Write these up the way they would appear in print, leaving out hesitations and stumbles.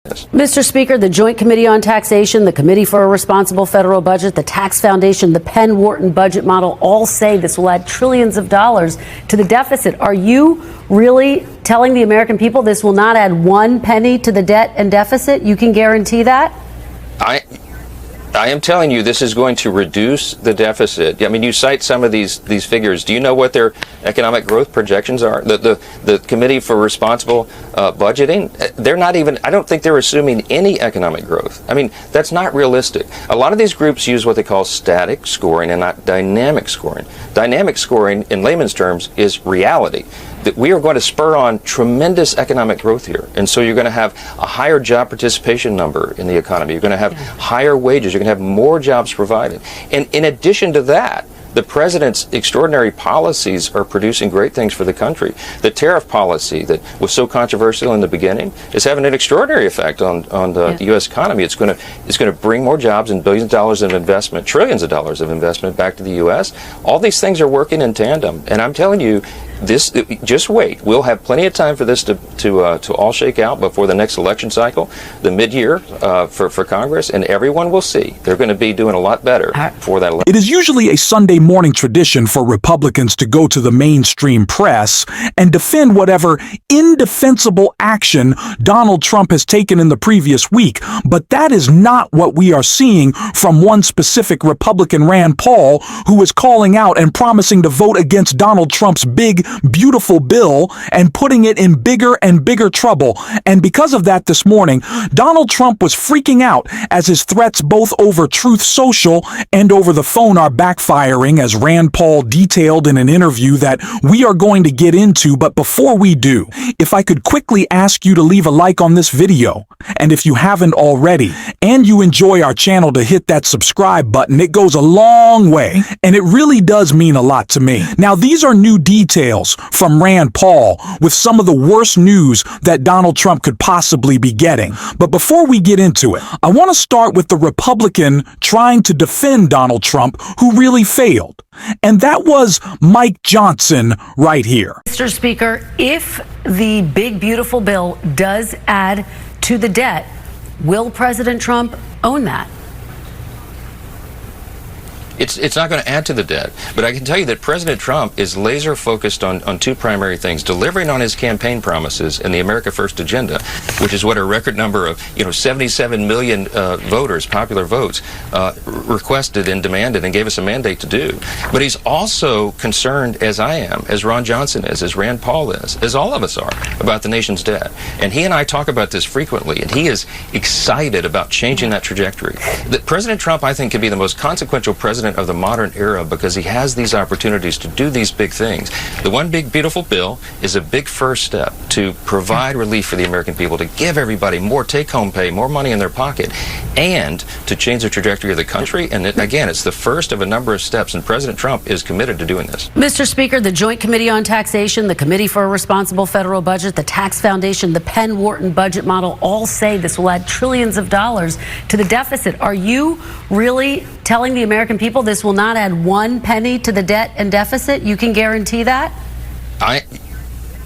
Mr. Speaker, the Joint Committee on Taxation, the Committee for a Responsible Federal Budget, the Tax Foundation, the Penn-Wharton budget model all say this will add trillions of dollars to the deficit. Are you really telling the American people this will not add one penny to the debt and deficit? You can guarantee that? I am telling you this is going to reduce the deficit. I mean, you cite some of these figures. Do you know what their economic growth projections are? The Committee for Responsible Budgeting, they're not even, I don't think they're assuming any economic growth. I mean, that's not realistic. A lot of these groups use what they call static scoring and not dynamic scoring. Dynamic scoring, in layman's terms, is reality. That we are going to spur on tremendous economic growth here. And so you're going to have a higher job participation number in the economy. You're going to have higher wages. You're going to have more jobs provided. And in addition to that, the president's extraordinary policies are producing great things for the country. The tariff policy that was so controversial in the beginning is having an extraordinary effect on the U.S. economy. It's going to bring more jobs and billions of dollars of investment, trillions of dollars of investment back to the U.S. All these things are working in tandem. And I'm telling you, this, just wait. We'll have plenty of time for this to all shake out before the next election cycle, the mid-year for Congress, and everyone will see they're going to be doing a lot better for that election. It is usually a Sunday morning tradition for Republicans to go to the mainstream press and defend whatever indefensible action Donald Trump has taken in the previous week, but that is not what we are seeing from one specific Republican, Rand Paul, who is calling out and promising to vote against Donald Trump's big, beautiful bill and putting it in bigger and bigger trouble. And because of that, this morning, Donald Trump was freaking out as his threats both over Truth Social and over the phone are backfiring, as Rand Paul detailed in an interview that we are going to get into. But before we do, if I could quickly ask you to leave a like on this video, and if you haven't already, and you enjoy our channel, to hit that subscribe button. It goes a long way, and it really does mean a lot to me. Now, these are new details from Rand Paul with some of the worst news that Donald Trump could possibly be getting. But before we get into it, I want to start with the Republican trying to defend Donald Trump who really failed. And that was Mike Johnson right here. Mr. Speaker, if the big, beautiful bill does add to the debt, will President Trump own that? It's not going to add to the debt, but I can tell you that President Trump is laser focused on two primary things: delivering on his campaign promises and the America First agenda, which is what a record number of 77 million voters, popular votes, requested and demanded and gave us a mandate to do. But he's also concerned, as I am, as Ron Johnson is, as Rand Paul is, as all of us are, about the nation's debt. And he and I talk about this frequently, and he is excited about changing that trajectory. That President Trump, I think, can be the most consequential president of the modern era because he has these opportunities to do these big things. The One Big Beautiful Bill is a big first step to provide relief for the American people, to give everybody more take-home pay, more money in their pocket, and to change the trajectory of the country. And again, it's the first of a number of steps, and President Trump is committed to doing this. Mr. Speaker, the Joint Committee on Taxation, the Committee for a Responsible Federal Budget, the Tax Foundation, the Penn-Wharton budget model all say this will add trillions of dollars to the deficit. Are you really telling the American people this will not add one penny to the debt and deficit? You can guarantee that?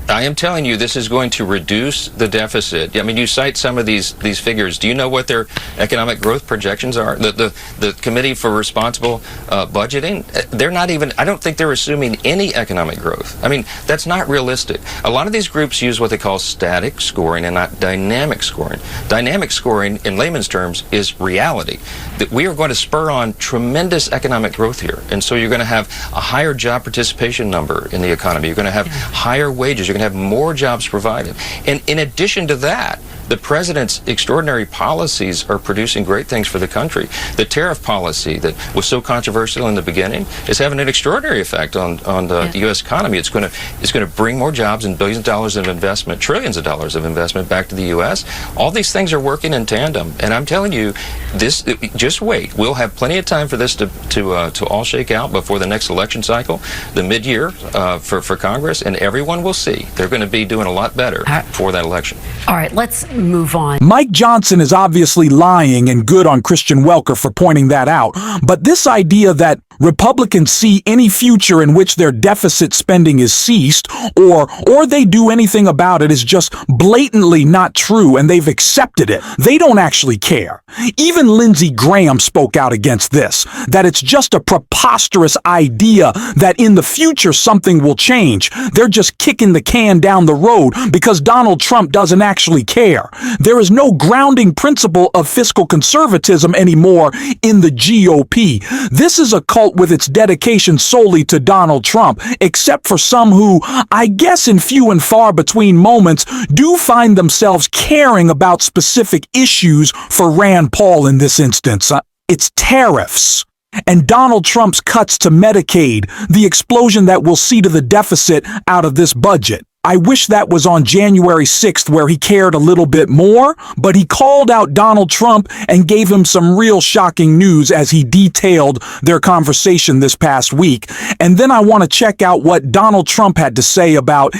I am telling you this is going to reduce the deficit. I mean, you cite some of these figures. Do you know what their economic growth projections are? The Committee for Responsible Budgeting, they're not even, I don't think they're assuming any economic growth. I mean, that's not realistic. A lot of these groups use what they call static scoring and not dynamic scoring. Dynamic scoring, in layman's terms, is reality. That we are going to spur on tremendous economic growth here. And so you're going to have a higher job participation number in the economy. You're going to have higher wages. You're going to have more jobs provided. And in addition to that, the president's extraordinary policies are producing great things for the country. The tariff policy that was so controversial in the beginning is having an extraordinary effect on the U.S. economy. It's going to bring more jobs and billions of dollars of investment, trillions of dollars of investment back to the U.S. All these things are working in tandem. And I'm telling you, this, just wait. We'll have plenty of time for this to all shake out before the next election cycle, the mid-year for Congress, and everyone will see they're going to be doing a lot better for that election. All right, let's move on. Mike Johnson is obviously lying, and good on Christian Welker for pointing that out. But this idea that Republicans see any future in which their deficit spending is ceased or they do anything about it is just blatantly not true, and they've accepted it. They don't actually care. Even Lindsey Graham spoke out against this, that it's just a preposterous idea that in the future something will change. They're just kicking the can down the road because Donald Trump doesn't actually care. There is no grounding principle of fiscal conservatism anymore in the GOP. This is a cult with its dedication solely to Donald Trump, except for some who, I guess in few and far between moments, do find themselves caring about specific issues for Rand Paul in this instance. It's tariffs. And Donald Trump's cuts to Medicaid, the explosion that will see to the deficit out of this budget. I wish that was on January 6th where he cared a little bit more, but he called out Donald Trump and gave him some real shocking news as he detailed their conversation this past week. And then I want to check out what Donald Trump had to say about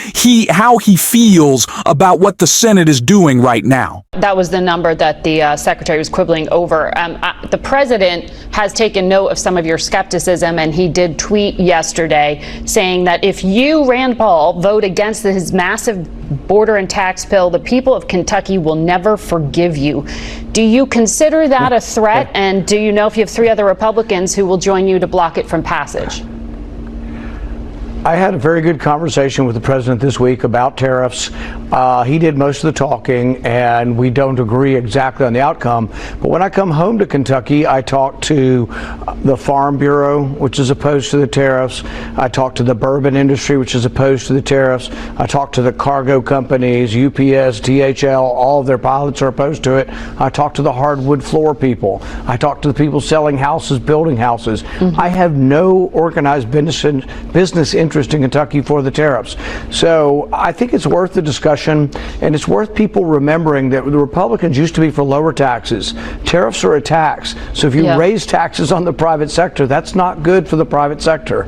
how he feels about what the Senate is doing right now. That was the number that the secretary was quibbling over. The president has taken note of some of your skepticism, and he did tweet yesterday saying that if you, Rand Paul, vote against his massive border and tax bill, the people of Kentucky will never forgive you. Do you consider that a threat? And do you know if you have 3 other Republicans who will join you to block it from passage? I had a very good conversation with the president this week about tariffs. He did most of the talking, and we don't agree exactly on the outcome. But when I come home to Kentucky, I talk to the Farm Bureau, which is opposed to the tariffs. I talk to the bourbon industry, which is opposed to the tariffs. I talk to the cargo companies, UPS, DHL, all of their pilots are opposed to it. I talk to the hardwood floor people. I talk to the people selling houses, building houses. I have no organized business interest in Kentucky for the tariffs. So I think it's worth the discussion, and it's worth people remembering that the Republicans used to be for lower taxes. Tariffs are a tax. So if you raise taxes on the private sector, that's not good for the private sector.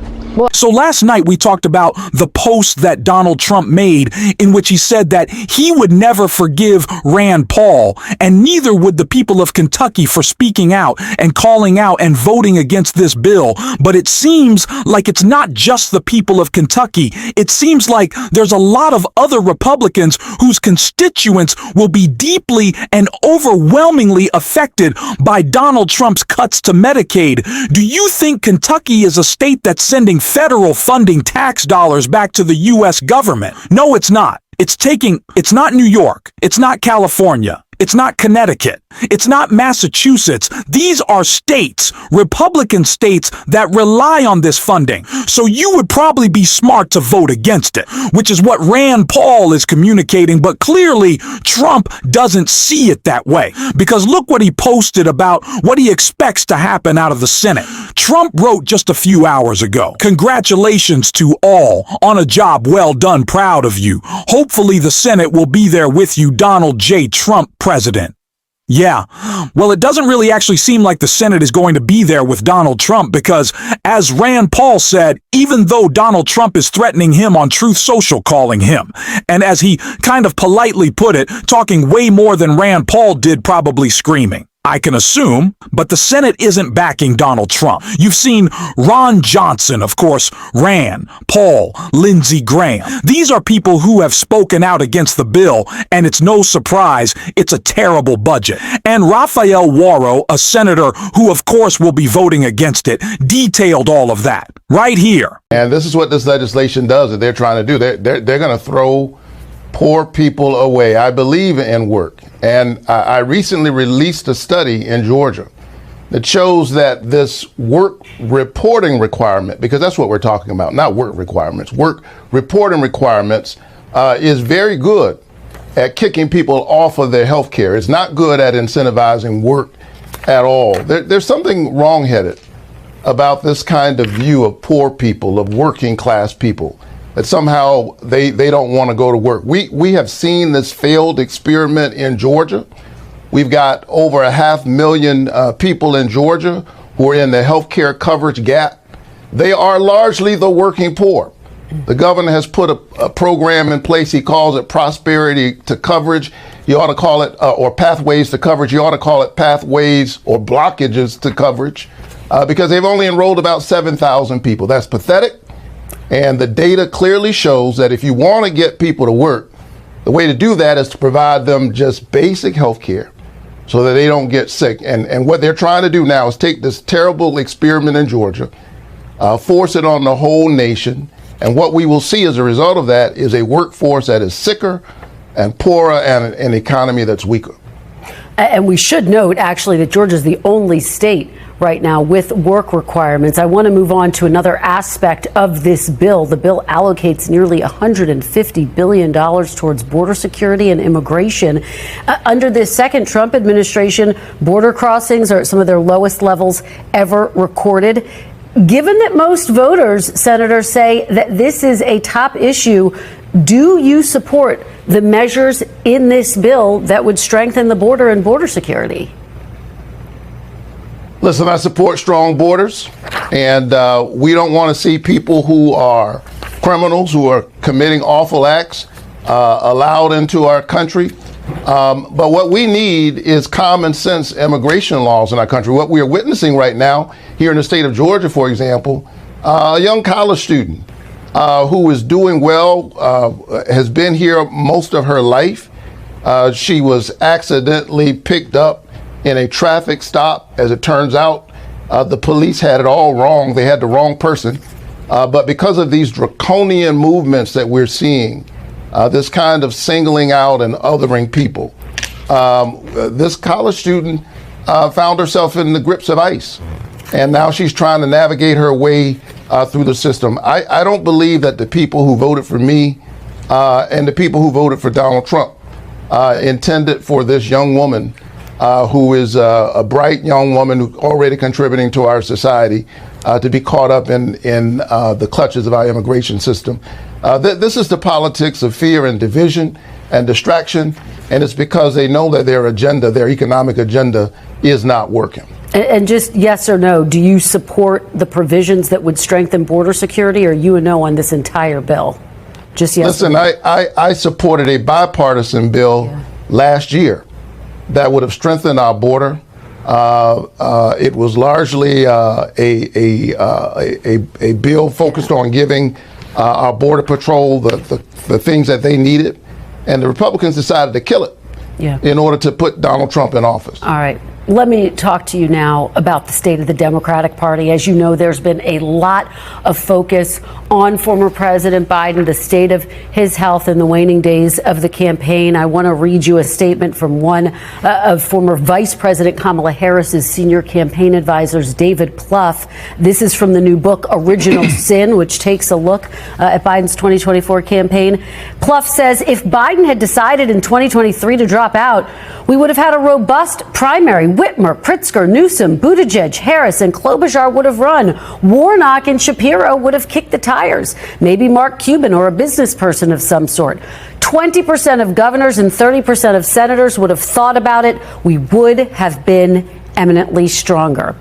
So last night we talked about the post that Donald Trump made in which he said that he would never forgive Rand Paul, and neither would the people of Kentucky for speaking out and calling out and voting against this bill. But it seems like it's not just the people of Kentucky. It seems like there's a lot of other Republicans whose constituents will be deeply and overwhelmingly affected by Donald Trump's cuts to Medicaid. Do you think Kentucky is a state that's sending federal funding tax dollars back to the U.S. government? No, it's not. It's not New York. It's not California. It's not Connecticut. It's not Massachusetts. These are states, Republican states, that rely on this funding. So you would probably be smart to vote against it, which is what Rand Paul is communicating. But clearly, Trump doesn't see it that way, because look what he posted about what he expects to happen out of the Senate. Trump wrote just a few hours ago, "Congratulations to all on a job well done. Proud of you. Hopefully the Senate will be there with you, Donald J. Trump, President." Yeah, well, it doesn't really actually seem like the Senate is going to be there with Donald Trump because, as Rand Paul said, even though Donald Trump is threatening him on Truth Social, calling him, and as he kind of politely put it, talking way more than Rand Paul did, probably screaming, I can assume, but the Senate isn't backing Donald Trump. You've seen Ron Johnson, of course, Rand, Paul, Lindsey Graham. These are people who have spoken out against the bill, and it's no surprise it's a terrible budget. And Raphael Warro, a senator who, of course, will be voting against it, detailed all of that right here. And this is what this legislation does that they're trying to do. They're going to throw poor people away. I believe in work. And I recently released a study in Georgia that shows that this work reporting requirement, because that's what we're talking about, not work requirements, work reporting requirements is very good at kicking people off of their health care. It's not good at incentivizing work at all. There's something wrong-headed about this kind of view of poor people, of working class people, that somehow they don't want to go to work. We have seen this failed experiment in Georgia. We've got over 500,000 people in Georgia who are in the health care coverage gap. They are largely the working poor. The governor has put a program in place. He calls it prosperity to coverage. You ought to call it, or pathways to coverage. You ought to call it pathways or blockages to coverage, because they've only enrolled about 7,000 people. That's pathetic. And the data clearly shows that if you want to get people to work, the way to do that is to provide them just basic health care so that they don't get sick. And what they're trying to do now is take this terrible experiment in Georgia, force it on the whole nation. And what we will see as a result of that is a workforce that is sicker and poorer and an economy that's weaker. And we should note, actually, that Georgia is the only state right now with work requirements. I want to move on to another aspect of this bill. The bill allocates nearly $150 billion towards border security and immigration. Under this second Trump administration, border crossings are at some of their lowest levels ever recorded. Given that most voters, senators, say that this is a top issue, do you support the measures in this bill that would strengthen the border and border security? Listen, I support strong borders, and we don't want to see people who are criminals, who are committing awful acts, allowed into our country. But what we need is common sense immigration laws in our country. What we are witnessing right now here in the state of Georgia, for example, a young college student who is doing well, has been here most of her life. She was accidentally picked up in a traffic stop. As it turns out, the police had it all wrong. They had the wrong person. But because of these draconian movements that we're seeing, this kind of singling out and othering people, this college student found herself in the grips of ICE. And now she's trying to navigate her way through the system. I don't believe that the people who voted for me and the people who voted for Donald Trump intended for this young woman, who is a bright young woman who's already contributing to our society, to be caught up in the clutches of our immigration system. This is the politics of fear and division and distraction, and it's because they know that their agenda, their economic agenda, is not working. And just yes or no, do you support the provisions that would strengthen border security, or are you a no on this entire bill? Just yes. Listen, I supported a bipartisan bill last year that would have strengthened our border. It was largely a bill focused on giving our Border Patrol the things that they needed, and the Republicans decided to kill it in order to put Donald Trump in office. All right. Let me talk to you now about the state of the Democratic Party. As you know, there's been a lot of focus on former President Biden, the state of his health in the waning days of the campaign. I want to read you a statement from one of former Vice President Kamala Harris's senior campaign advisors, David Plouffe. This is from the new book, Original Sin, which takes a look at Biden's 2024 campaign. Plouffe says, if Biden had decided in 2023 to drop out, we would have had a robust primary. Whitmer, Pritzker, Newsom, Buttigieg, Harris, and Klobuchar would have run. Warnock and Shapiro would have kicked the tires. Maybe Mark Cuban or a business person of some sort. 20% of governors and 30% of senators would have thought about it. We would have been eminently stronger.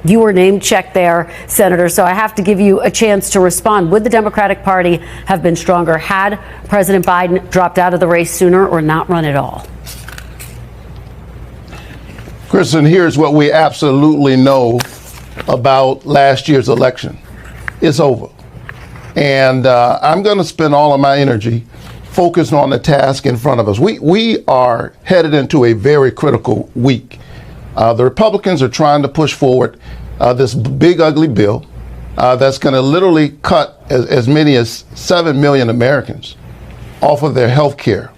You were name checked there, Senator, so I have to give you a chance to respond. Would the Democratic Party have been stronger had President Biden dropped out of the race sooner or not run at all? Kristen, here's what we absolutely know about last year's election. It's over. And I'm going to spend all of my energy focused on the task in front of us. We are headed into a very critical week. The Republicans are trying to push forward this big, ugly bill that's going to literally cut as many as 7 million Americans off of their health care.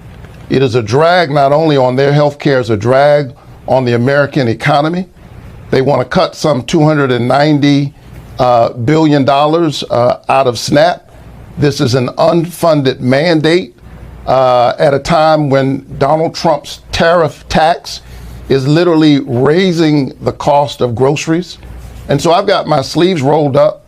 It is a drag not only on their health care, it's a drag on the American economy. They want to cut some $290 billion out of SNAP. This is an unfunded mandate at a time when Donald Trump's tariff tax is literally raising the cost of groceries. And so I've got my sleeves rolled up,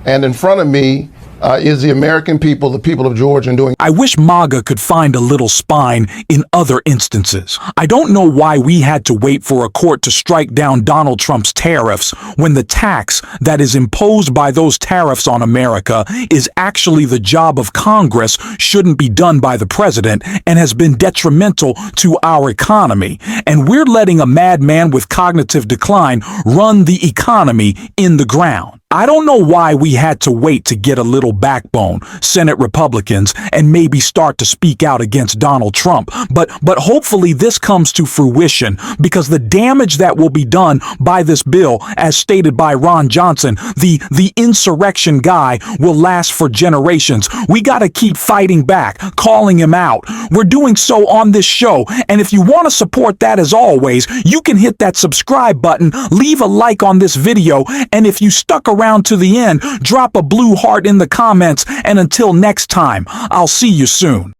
and in front of me is the American people, the people of Georgia, and doing. I wish MAGA could find a little spine in other instances. I don't know why we had to wait for a court to strike down Donald Trump's tariffs when the tax that is imposed by those tariffs on America is actually the job of Congress, shouldn't be done by the president, and has been detrimental to our economy. And we're letting a madman with cognitive decline run the economy in the ground. I don't know why we had to wait to get a little backbone, Senate Republicans, and maybe start to speak out against Donald Trump. But hopefully this comes to fruition, because the damage that will be done by this bill, as stated by Ron Johnson, the insurrection guy, will last for generations. We got to keep fighting back, calling him out. We're doing so on this show. And if you want to support that, as always, you can hit that subscribe button, leave a like on this video, and if you stuck around to the end, drop a blue heart in the comments, and until next time, I'll see you soon.